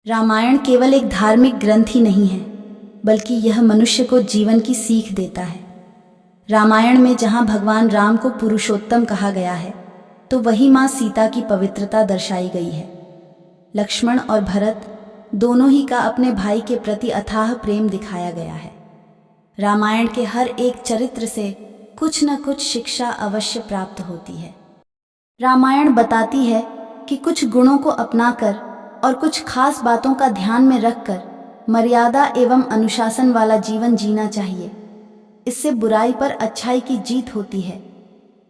रामायण केवल एक धार्मिक ग्रंथ ही नहीं है, बल्कि यह मनुष्य को जीवन की सीख देता है। रामायण में जहाँ भगवान राम को पुरुषोत्तम कहा गया है, तो वही माँ सीता की पवित्रता दर्शाई गई है। लक्ष्मण और भरत दोनों ही का अपने भाई के प्रति अथाह प्रेम दिखाया गया है। रामायण के हर एक चरित्र से कुछ न कुछ शिक्षा अवश्य प्राप्त होती है। रामायण बताती है कि कुछ गुणों को अपनाकर और कुछ खास बातों का ध्यान में रखकर मर्यादा एवं अनुशासन वाला जीवन जीना चाहिए। इससे बुराई पर अच्छाई की जीत होती है।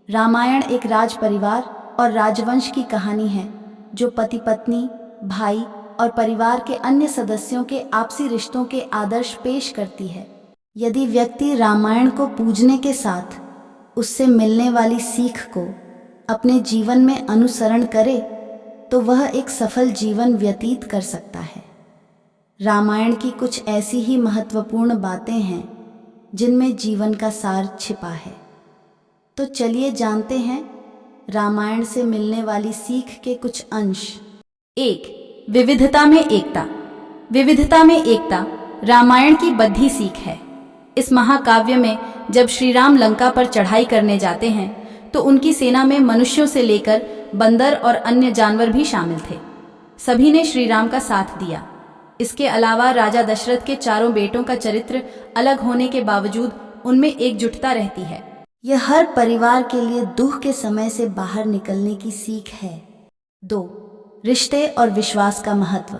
रामायण एक राज परिवार और राजवंश की कहानी है, जो पति पत्नी, भाई और परिवार के अन्य सदस्यों के आपसी रिश्तों के आदर्श पेश करती है। यदि व्यक्ति रामायण को पूजने के साथ उससे मिलने वाली सीख को अपने जीवन में अनुसरण करे, तो वह एक सफल जीवन व्यतीत कर सकता है। रामायण की कुछ ऐसी ही महत्वपूर्ण बातें हैं जिनमें जीवन का सार छिपा है। तो चलिए जानते हैं रामायण से मिलने वाली सीख के कुछ अंश। 1. विविधता में एकता। विविधता में एकता रामायण की बद्धी सीख है। इस महाकाव्य में जब श्री राम लंका पर चढ़ाई करने जाते हैं, तो उनकी सेना में मनुष्यों से लेकर बंदर और अन्य जानवर भी शामिल थे। सभी ने श्री राम का साथ दिया। इसके अलावा राजा दशरथ के चारों बेटों का चरित्र अलग होने के बावजूद उनमें एकजुटता रहती है। यह हर परिवार के लिए दुख के समय से बाहर निकलने की सीख है। 2. रिश्ते और विश्वास का महत्व।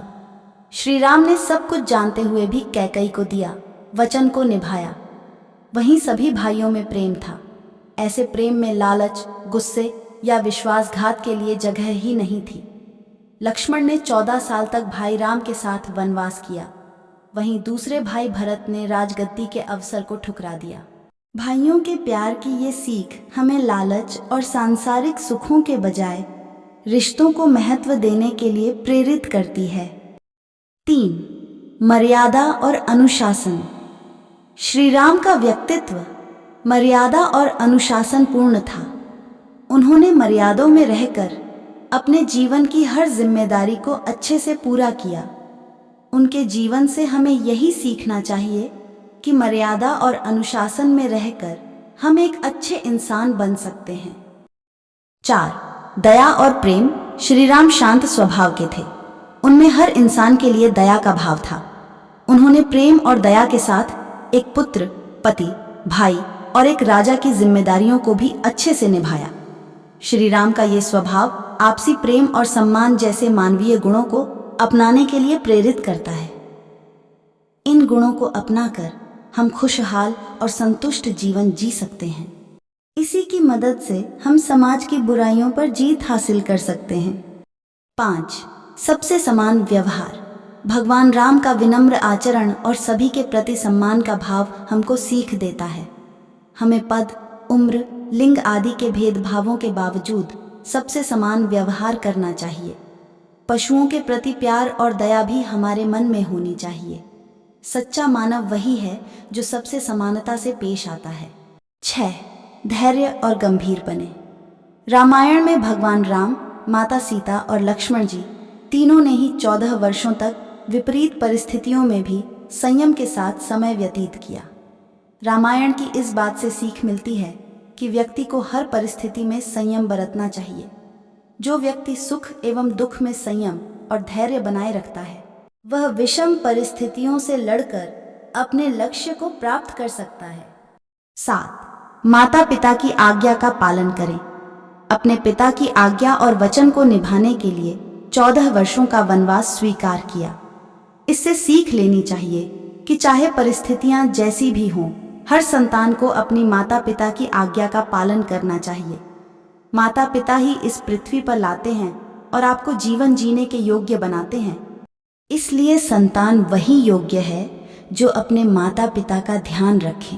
श्री राम ने सब कुछ जानते हुए भी कैकई को दिया वचन को निभाया। वहीं सभी भाइयों में प्रेम था। ऐसे प्रेम में लालच, गुस्से या विश्वासघात के लिए जगह ही नहीं थी। लक्ष्मण ने 14 साल तक भाई राम के साथ वनवास किया। वहीं दूसरे भाई भरत ने राजगद्दी के अवसर को ठुकरा दिया। भाइयों के प्यार की ये सीख हमें लालच और सांसारिक सुखों के बजाय रिश्तों को महत्व देने के लिए प्रेरित करती है। 3. मर्यादा और अनुशासन। श्री राम का व्यक्तित्व मर्यादा और अनुशासन पूर्ण था। उन्होंने मर्यादों में रहकर अपने जीवन की हर जिम्मेदारी को अच्छे से पूरा किया। उनके जीवन से हमें यही सीखना चाहिए कि मर्यादा और अनुशासन में रहकर हम एक अच्छे इंसान बन सकते हैं। 4. दया और प्रेम। श्री राम शांत स्वभाव के थे। उनमें हर इंसान के लिए दया का भाव था। उन्होंने प्रेम और दया के साथ एक पुत्र, पति, भाई और एक राजा की जिम्मेदारियों को भी अच्छे से निभाया। श्री राम का ये स्वभाव आपसी प्रेम और सम्मान जैसे मानवीय गुणों को अपनाने के लिए प्रेरित करता है। इन गुणों को अपनाकर हम खुशहाल और संतुष्ट जीवन जी सकते हैं। इसी की मदद से हम समाज की बुराइयों पर जीत हासिल कर सकते हैं। 5. सबसे समान व्यवहार। भगवान राम का विनम्र आचरण और सभी के प्रति सम्मान का भाव हमको सीख देता है। हमें पद, उम्र, लिंग आदि के भेदभावों के बावजूद सबसे समान व्यवहार करना चाहिए। पशुओं के प्रति प्यार और दया भी हमारे मन में होनी चाहिए। सच्चा मानव वही है जो सबसे समानता से पेश आता है। 6. धैर्य और गंभीर बने। रामायण में भगवान राम, माता सीता और लक्ष्मण जी तीनों ने ही 14 वर्षों तक विपरीत परिस्थितियों में भी संयम के साथ समय व्यतीत किया। रामायण की इस बात से सीख मिलती है कि व्यक्ति को हर परिस्थिति में संयम बरतना चाहिए। जो व्यक्ति सुख एवं दुख में संयम और धैर्य बनाए रखता है, वह विषम परिस्थितियों से लड़कर अपने लक्ष्य को प्राप्त कर सकता है। 7. माता पिता की आज्ञा का पालन करें। अपने पिता की आज्ञा और वचन को निभाने के लिए 14 वर्षों का वनवास स्वीकार किया। इससे सीख लेनी चाहिए कि चाहे परिस्थितियां जैसी भी हों, हर संतान को अपनी माता पिता की आज्ञा का पालन करना चाहिए। माता पिता ही इस पृथ्वी पर लाते हैं और आपको जीवन जीने के योग्य बनाते हैं। इसलिए संतान वही योग्य है जो अपने माता पिता का ध्यान रखें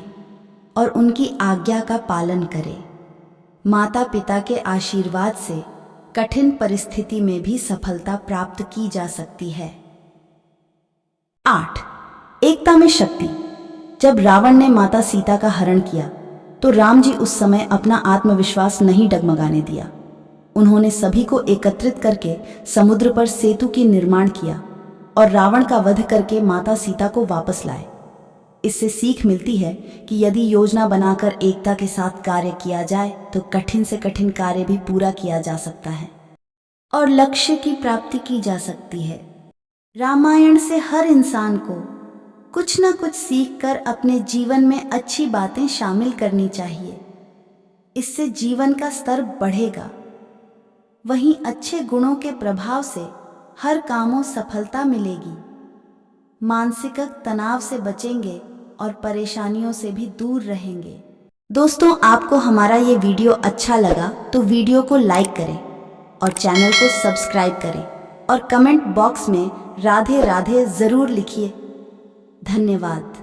और उनकी आज्ञा का पालन करे। माता पिता के आशीर्वाद से कठिन परिस्थिति में भी सफलता प्राप्त की जा सकती है। 8. एकता में शक्ति। जब रावण ने माता सीता का हरण किया, तो राम जी उस समय अपना आत्मविश्वास नहीं डगमगाने दिया। उन्होंने सभी को एकत्रित करके समुद्र पर सेतु की निर्माण किया। और रावण का वध करके माता सीता को वापस लाए। इससे सीख मिलती है कि यदि योजना बनाकर एकता के साथ कार्य किया जाए तो कठिन से कठिन कार्य भी पूरा किया जा सकता है और लक्ष्य की प्राप्ति की जा सकती है। रामायण से हर इंसान को कुछ न कुछ सीखकर अपने जीवन में अच्छी बातें शामिल करनी चाहिए। इससे जीवन का स्तर बढ़ेगा। वहीं अच्छे गुणों के प्रभाव से हर कामों सफलता मिलेगी। मानसिक तनाव से बचेंगे और परेशानियों से भी दूर रहेंगे। दोस्तों, आपको हमारा ये वीडियो अच्छा लगा तो वीडियो को लाइक करें और चैनल को सब्सक्राइब करें और कमेंट बॉक्स में राधे राधे ज़रूर लिखिए। धन्यवाद।